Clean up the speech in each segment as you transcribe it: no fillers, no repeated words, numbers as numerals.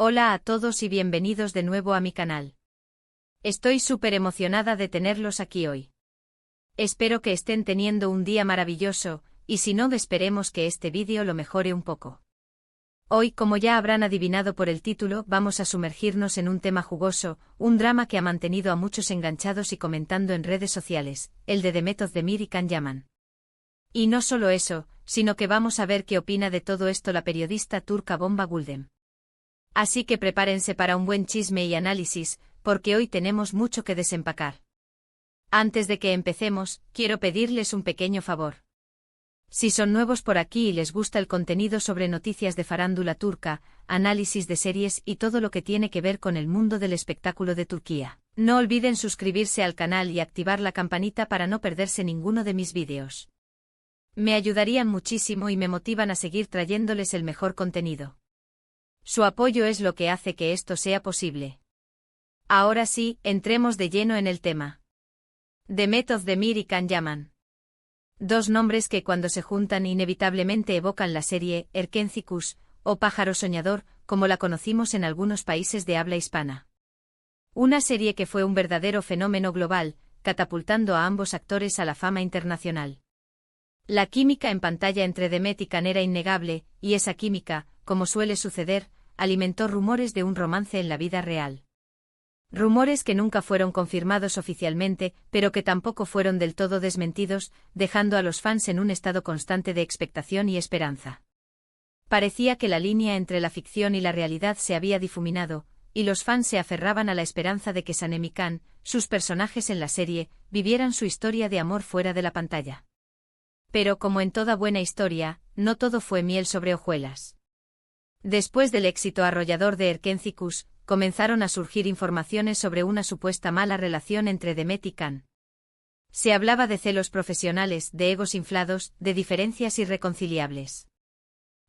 Hola a todos y bienvenidos de nuevo a mi canal. Estoy súper emocionada de tenerlos aquí hoy. Espero que estén teniendo un día maravilloso, y si no, esperemos que este vídeo lo mejore un poco. Hoy, como ya habrán adivinado por el título, vamos a sumergirnos en un tema jugoso, un drama que ha mantenido a muchos enganchados y comentando en redes sociales, el de Demet Özdemir y Can Yaman. Y no solo eso, sino que vamos a ver qué opina de todo esto la periodista turca Bomba Güldem. Así que prepárense para un buen chisme y análisis, porque hoy tenemos mucho que desempacar. Antes de que empecemos, quiero pedirles un pequeño favor. Si son nuevos por aquí y les gusta el contenido sobre noticias de farándula turca, análisis de series y todo lo que tiene que ver con el mundo del espectáculo de Turquía, no olviden suscribirse al canal y activar la campanita para no perderse ninguno de mis vídeos. Me ayudarían muchísimo y me motivan a seguir trayéndoles el mejor contenido. Su apoyo es lo que hace que esto sea posible. Ahora sí, entremos de lleno en el tema. Demet Özdemir y Can Yaman. Dos nombres que cuando se juntan inevitablemente evocan la serie Erkencikus, o Pájaro Soñador, como la conocimos en algunos países de habla hispana. Una serie que fue un verdadero fenómeno global, catapultando a ambos actores a la fama internacional. La química en pantalla entre Demet y Can era innegable, y esa química, como suele suceder, alimentó rumores de un romance en la vida real. Rumores que nunca fueron confirmados oficialmente, pero que tampoco fueron del todo desmentidos, dejando a los fans en un estado constante de expectación y esperanza. Parecía que la línea entre la ficción y la realidad se había difuminado, y los fans se aferraban a la esperanza de que Sanem y Can, sus personajes en la serie, vivieran su historia de amor fuera de la pantalla. Pero como en toda buena historia, no todo fue miel sobre hojuelas. Después del éxito arrollador de Erkencikus, comenzaron a surgir informaciones sobre una supuesta mala relación entre Demet y Can. Se hablaba de celos profesionales, de egos inflados, de diferencias irreconciliables.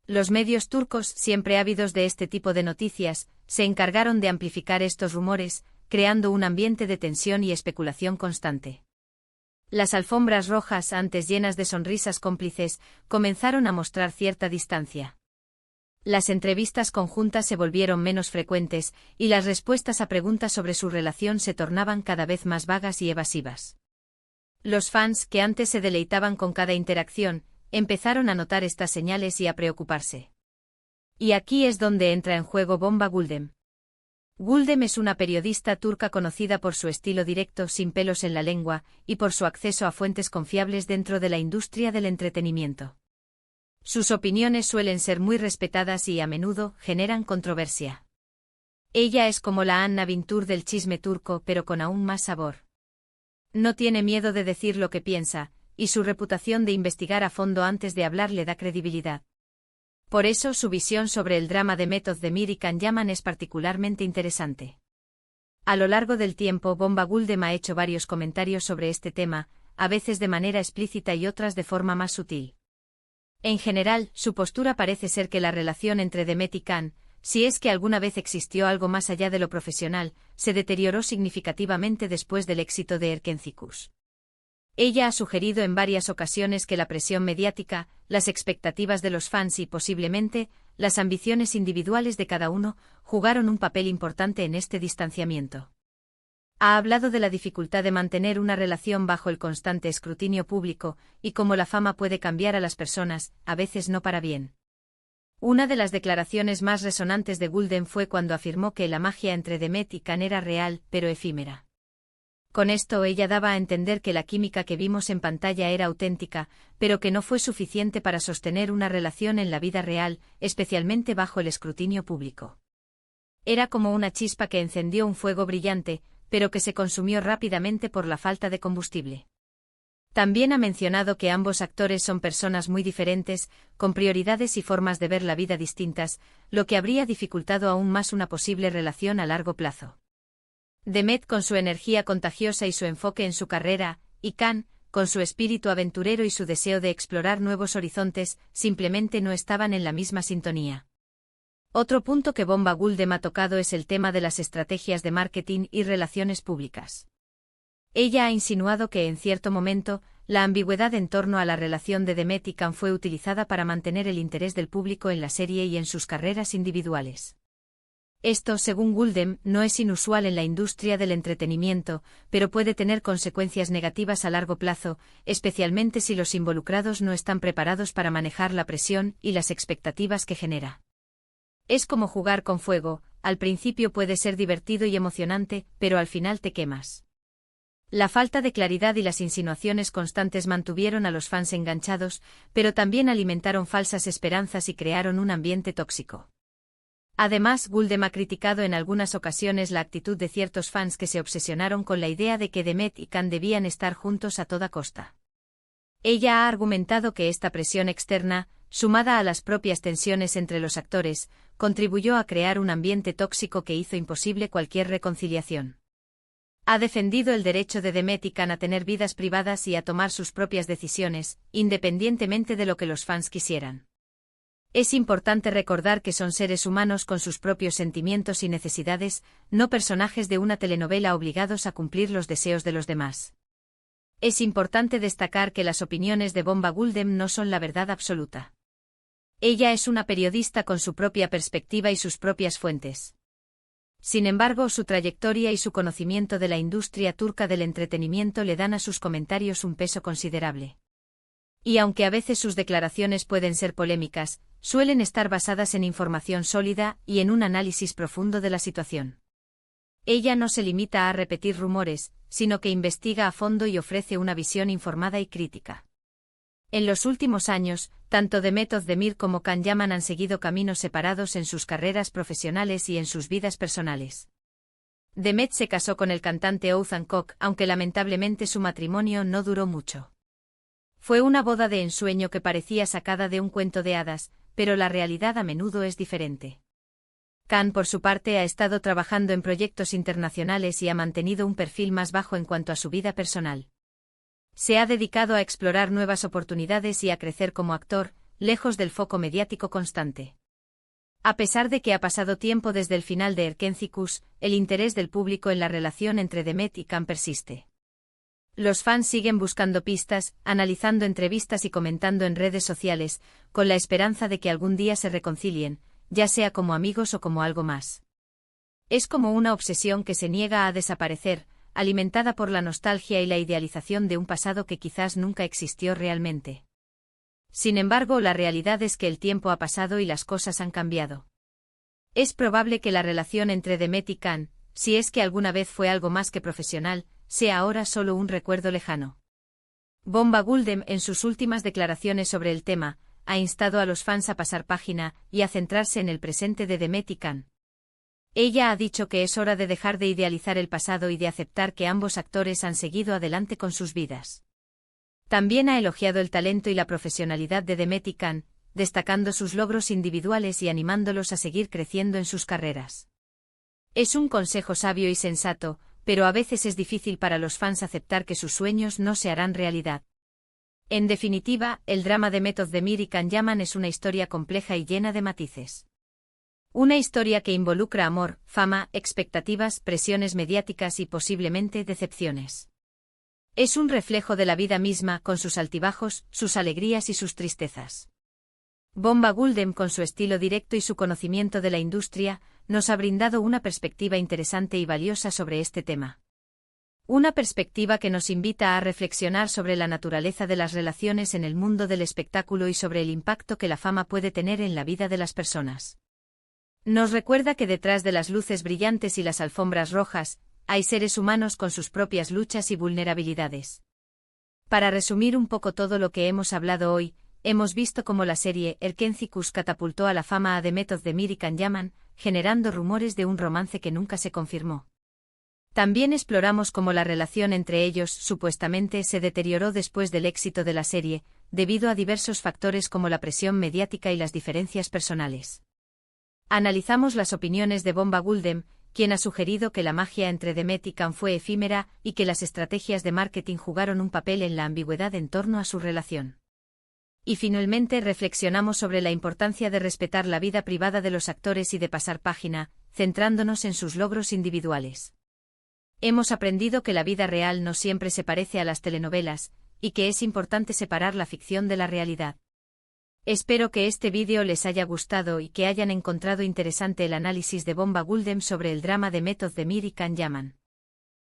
Los medios turcos, siempre ávidos de este tipo de noticias, se encargaron de amplificar estos rumores, creando un ambiente de tensión y especulación constante. Las alfombras rojas, antes llenas de sonrisas cómplices, comenzaron a mostrar cierta distancia. Las entrevistas conjuntas se volvieron menos frecuentes, y las respuestas a preguntas sobre su relación se tornaban cada vez más vagas y evasivas. Los fans, que antes se deleitaban con cada interacción, empezaron a notar estas señales y a preocuparse. Y aquí es donde entra en juego Bomba Güldem. Güldem es una periodista turca conocida por su estilo directo, sin pelos en la lengua, y por su acceso a fuentes confiables dentro de la industria del entretenimiento. Sus opiniones suelen ser muy respetadas y a menudo generan controversia. Ella es como la Anna Wintour del chisme turco, pero con aún más sabor. No tiene miedo de decir lo que piensa, y su reputación de investigar a fondo antes de hablar le da credibilidad. Por eso su visión sobre el drama de Demet Özdemir y Can Yaman es particularmente interesante. A lo largo del tiempo, Bomba Güldem ha hecho varios comentarios sobre este tema, a veces de manera explícita y otras de forma más sutil. En general, su postura parece ser que la relación entre Demet y Can, si es que alguna vez existió algo más allá de lo profesional, se deterioró significativamente después del éxito de Erkencikus. Ella ha sugerido en varias ocasiones que la presión mediática, las expectativas de los fans y, posiblemente, las ambiciones individuales de cada uno, jugaron un papel importante en este distanciamiento. Ha hablado de la dificultad de mantener una relación bajo el constante escrutinio público, y cómo la fama puede cambiar a las personas, a veces no para bien. Una de las declaraciones más resonantes de Güldem fue cuando afirmó que la magia entre Demet y Can era real, pero efímera. Con esto ella daba a entender que la química que vimos en pantalla era auténtica, pero que no fue suficiente para sostener una relación en la vida real, especialmente bajo el escrutinio público. Era como una chispa que encendió un fuego brillante, pero que se consumió rápidamente por la falta de combustible. También ha mencionado que ambos actores son personas muy diferentes, con prioridades y formas de ver la vida distintas, lo que habría dificultado aún más una posible relación a largo plazo. Demet con su energía contagiosa y su enfoque en su carrera, y Can, con su espíritu aventurero y su deseo de explorar nuevos horizontes, simplemente no estaban en la misma sintonía. Otro punto que Bomba Güldem ha tocado es el tema de las estrategias de marketing y relaciones públicas. Ella ha insinuado que en cierto momento, la ambigüedad en torno a la relación de Demet y Can fue utilizada para mantener el interés del público en la serie y en sus carreras individuales. Esto, según Guldem, no es inusual en la industria del entretenimiento, pero puede tener consecuencias negativas a largo plazo, especialmente si los involucrados no están preparados para manejar la presión y las expectativas que genera. Es como jugar con fuego, al principio puede ser divertido y emocionante, pero al final te quemas. La falta de claridad y las insinuaciones constantes mantuvieron a los fans enganchados, pero también alimentaron falsas esperanzas y crearon un ambiente tóxico. Además, Guldem ha criticado en algunas ocasiones la actitud de ciertos fans que se obsesionaron con la idea de que Demet y Can debían estar juntos a toda costa. Ella ha argumentado que esta presión externa, sumada a las propias tensiones entre los actores, contribuyó a crear un ambiente tóxico que hizo imposible cualquier reconciliación. Ha defendido el derecho de Demet y Can a tener vidas privadas y a tomar sus propias decisiones, independientemente de lo que los fans quisieran. Es importante recordar que son seres humanos con sus propios sentimientos y necesidades, no personajes de una telenovela obligados a cumplir los deseos de los demás. Es importante destacar que las opiniones de Bomba Guldem no son la verdad absoluta. Ella es una periodista con su propia perspectiva y sus propias fuentes. Sin embargo, su trayectoria y su conocimiento de la industria turca del entretenimiento le dan a sus comentarios un peso considerable. Y aunque a veces sus declaraciones pueden ser polémicas, suelen estar basadas en información sólida y en un análisis profundo de la situación. Ella no se limita a repetir rumores, sino que investiga a fondo y ofrece una visión informada y crítica. En los últimos años, tanto Demet Özdemir como Can Yaman han seguido caminos separados en sus carreras profesionales y en sus vidas personales. Demet se casó con el cantante Oğuzhan Koç, aunque lamentablemente su matrimonio no duró mucho. Fue una boda de ensueño que parecía sacada de un cuento de hadas, pero la realidad a menudo es diferente. Can, por su parte, ha estado trabajando en proyectos internacionales y ha mantenido un perfil más bajo en cuanto a su vida personal. Se ha dedicado a explorar nuevas oportunidades y a crecer como actor, lejos del foco mediático constante. A pesar de que ha pasado tiempo desde el final de Erkenci, el interés del público en la relación entre Demet y Can persiste. Los fans siguen buscando pistas, analizando entrevistas y comentando en redes sociales, con la esperanza de que algún día se reconcilien, ya sea como amigos o como algo más. Es como una obsesión que se niega a desaparecer, alimentada por la nostalgia y la idealización de un pasado que quizás nunca existió realmente. Sin embargo, la realidad es que el tiempo ha pasado y las cosas han cambiado. Es probable que la relación entre Demet y Can, si es que alguna vez fue algo más que profesional, sea ahora solo un recuerdo lejano. Bomba Guldem, en sus últimas declaraciones sobre el tema, ha instado a los fans a pasar página y a centrarse en el presente de Demet y Can. Ella ha dicho que es hora de dejar de idealizar el pasado y de aceptar que ambos actores han seguido adelante con sus vidas. También ha elogiado el talento y la profesionalidad de Demet y Can, destacando sus logros individuales y animándolos a seguir creciendo en sus carreras. Es un consejo sabio y sensato, pero a veces es difícil para los fans aceptar que sus sueños no se harán realidad. En definitiva, el drama de Demet Özdemir y Can Yaman es una historia compleja y llena de matices. Una historia que involucra amor, fama, expectativas, presiones mediáticas y posiblemente decepciones. Es un reflejo de la vida misma, con sus altibajos, sus alegrías y sus tristezas. Bomba Guldem, con su estilo directo y su conocimiento de la industria, nos ha brindado una perspectiva interesante y valiosa sobre este tema. Una perspectiva que nos invita a reflexionar sobre la naturaleza de las relaciones en el mundo del espectáculo y sobre el impacto que la fama puede tener en la vida de las personas. Nos recuerda que detrás de las luces brillantes y las alfombras rojas, hay seres humanos con sus propias luchas y vulnerabilidades. Para resumir un poco todo lo que hemos hablado hoy, hemos visto cómo la serie Erkenci catapultó a la fama a Demet Özdemir y Can Yaman, generando rumores de un romance que nunca se confirmó. También exploramos cómo la relación entre ellos supuestamente se deterioró después del éxito de la serie, debido a diversos factores como la presión mediática y las diferencias personales. Analizamos las opiniones de Bomba Guldem, quien ha sugerido que la magia entre Demet y Can fue efímera y que las estrategias de marketing jugaron un papel en la ambigüedad en torno a su relación. Y finalmente reflexionamos sobre la importancia de respetar la vida privada de los actores y de pasar página, centrándonos en sus logros individuales. Hemos aprendido que la vida real no siempre se parece a las telenovelas, y que es importante separar la ficción de la realidad. Espero que este vídeo les haya gustado y que hayan encontrado interesante el análisis de Bomba Gulden sobre el drama de Method Demir y Can Yaman.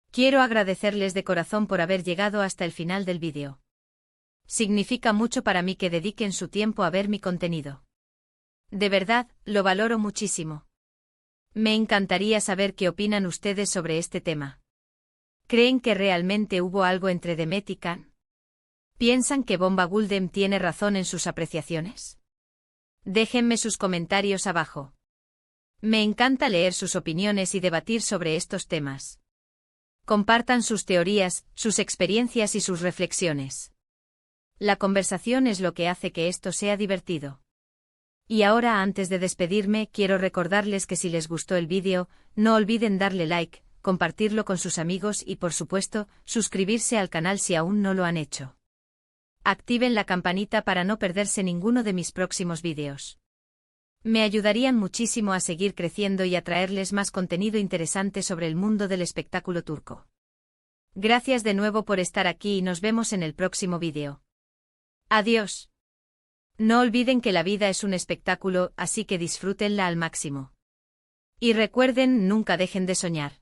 Quiero agradecerles de corazón por haber llegado hasta el final del vídeo. Significa mucho para mí que dediquen su tiempo a ver mi contenido. De verdad, lo valoro muchísimo. Me encantaría saber qué opinan ustedes sobre este tema. ¿Creen que realmente hubo algo entre Demet y Can? ¿Piensan que Bomba Gulden tiene razón en sus apreciaciones? Déjenme sus comentarios abajo. Me encanta leer sus opiniones y debatir sobre estos temas. Compartan sus teorías, sus experiencias y sus reflexiones. La conversación es lo que hace que esto sea divertido. Y ahora, antes de despedirme, quiero recordarles que si les gustó el vídeo, no olviden darle like, compartirlo con sus amigos y, por supuesto, suscribirse al canal si aún no lo han hecho. Activen la campanita para no perderse ninguno de mis próximos vídeos. Me ayudarían muchísimo a seguir creciendo y a traerles más contenido interesante sobre el mundo del espectáculo turco. Gracias de nuevo por estar aquí y nos vemos en el próximo vídeo. Adiós. No olviden que la vida es un espectáculo, así que disfrútenla al máximo. Y recuerden, nunca dejen de soñar.